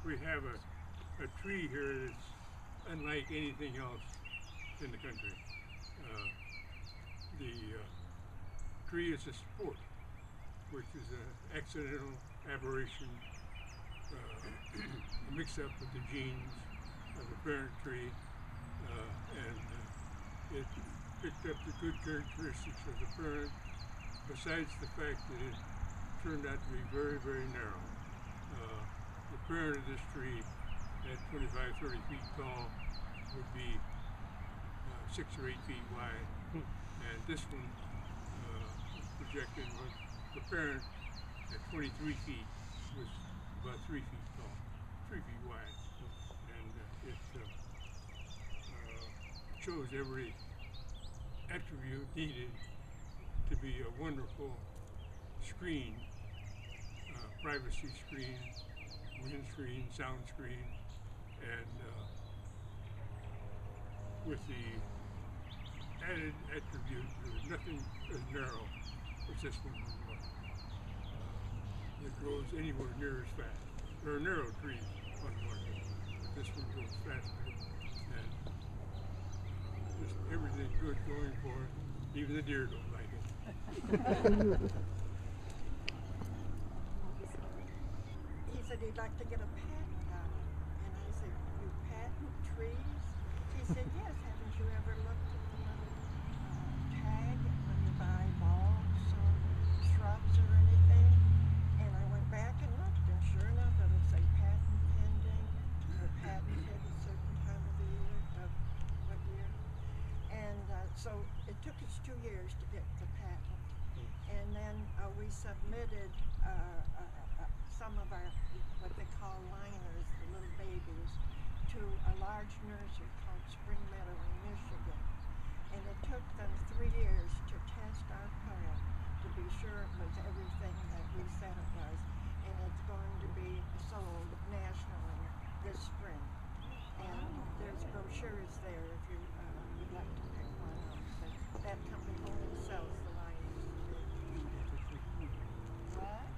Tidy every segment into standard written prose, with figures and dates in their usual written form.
we have a tree here that's unlike anything else in the country. The tree is a sport, which is an accidental aberration, mix-up with the genes of the parent tree, and it picked up the good characteristics of the parent, besides the fact that it turned out to be very, very narrow. The parent of this tree at 25, 30 feet tall would be 6 or 8 feet wide, and this one projected was the parent at 23 feet was about 3 feet tall, 3 feet wide, and it shows every attribute needed to be a wonderful screen, privacy screen, wind screen, sound screen, and with the added attribute, there's nothing as narrow as this one was. It grows anywhere near as fast. There are narrow trees on the market, but this one grows faster, and just everything good going for it. Even the deer don't like it. He said he'd like to get a patent on it, and I said, "You patent trees?" He said, "Yes. Haven't you ever looked at the little tag when you buy bulbs or shrubs or anything?" And I went back and looked, and sure enough, it'll say patent pending or patented a certain time of the year, of what year. And so it took us 2 years to get the patent. And then we submitted some of our, what they call liners, the little babies, to a large nursery called Spring Meadow in Michigan. And it took them 3 years to test our plant to be sure it was everything that we said it was. And it's going to be sold nationally this spring. And there's brochures there if you would like to pick one up. That company only sells the liners. What?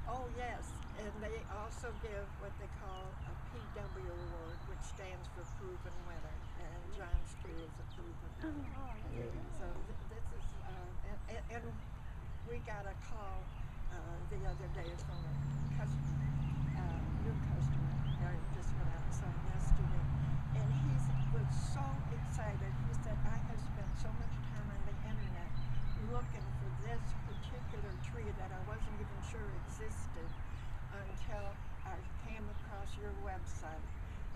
Oh yes, and they also give what they call a PW award, which stands for proven winner, and John's tree is a proven winner. So this is, and we got a call the other day from a customer, new customer, I just went out and saw him yesterday, and he was so excited. He said, "I have spent so much time on the internet looking for this particular tree that I wasn't even sure existed until I came across your website."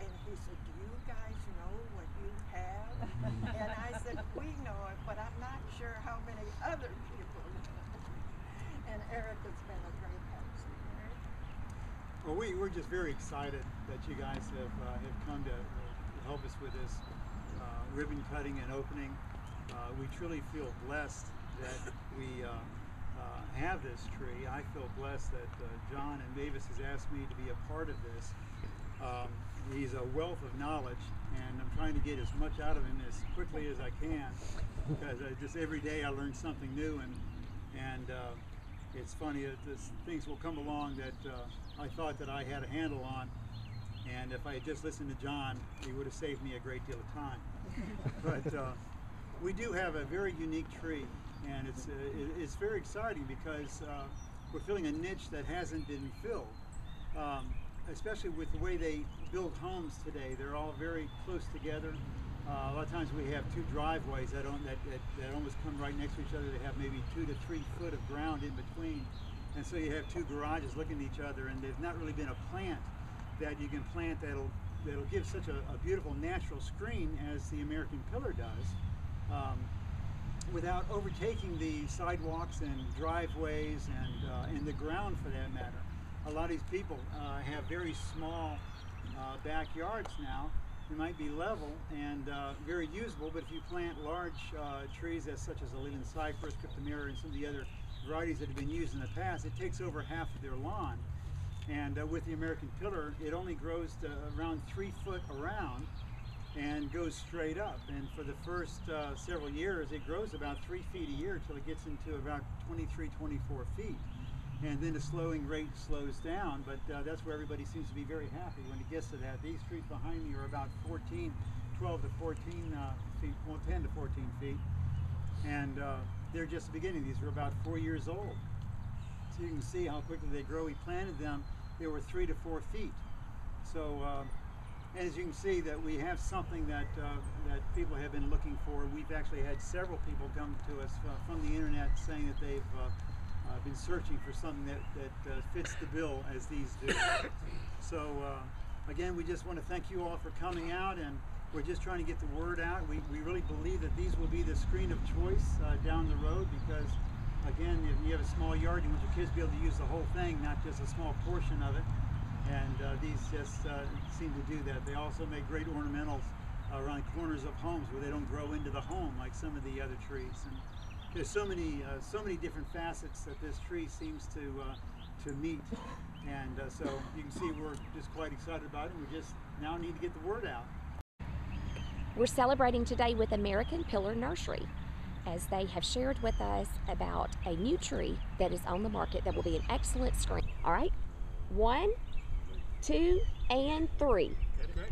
And he said, "Do you guys know what you have?" And I said, "We know it, but I'm not sure how many other people know." And Eric has been a great help. Well, we're just very excited that you guys have come to help us with this ribbon cutting and opening. We truly feel blessed that we have this tree. I feel blessed that John and Mavis has asked me to be a part of this. He's a wealth of knowledge, and I'm trying to get as much out of him as quickly as I can, because just every day I learn something new, and it's funny that things will come along that I thought that I had a handle on, and if I had just listened to John, he would have saved me a great deal of time. But we do have a very unique tree, and it's very exciting because we're filling a niche that hasn't been filled, especially with the way they build homes today. They're all very close together. A lot of times we have two driveways that almost come right next to each other. They have maybe 2 to 3 foot of ground in between, and so you have two garages looking at each other, and there's not really been a plant that you can plant that'll give such a beautiful natural screen as the American pillar does, without overtaking the sidewalks and driveways and the ground for that matter. A lot of these people have very small backyards now. They might be level and very usable, but if you plant large trees such as a Leland cypress, cryptomeria, and some of the other varieties that have been used in the past, it takes over half of their lawn. And with the American pillar, it only grows to around 3 foot around and goes straight up. And for the first several years, it grows about 3 feet a year until it gets into about 23, 24 feet. and then the slowing rate slows down, but that's where everybody seems to be very happy when it gets to that. These trees behind me are about 12 to 14 feet, well, 10 to 14 feet, and they're just the beginning. These are about 4 years old. So you can see how quickly they grow. We planted them, they were 3 to 4 feet. So as you can see, that we have something that that people have been looking for. We've actually had several people come to us from the internet saying that they've been searching for something that fits the bill as these do. So again, we just want to thank you all for coming out, and we're just trying to get the word out. We really believe that these will be the screen of choice down the road, because again, if you have a small yard, you want your kids to be able to use the whole thing, not just a small portion of it. And these just seem to do that. They also make great ornamentals around corners of homes where they don't grow into the home like some of the other trees. And there's so many different facets that this tree seems to meet. And so you can see we're just quite excited about it. We just now need to get the word out. We're celebrating today with American Pillar Nursery, as they have shared with us about a new tree that is on the market that will be an excellent screen. All right, 1, 2, and 3. Okay.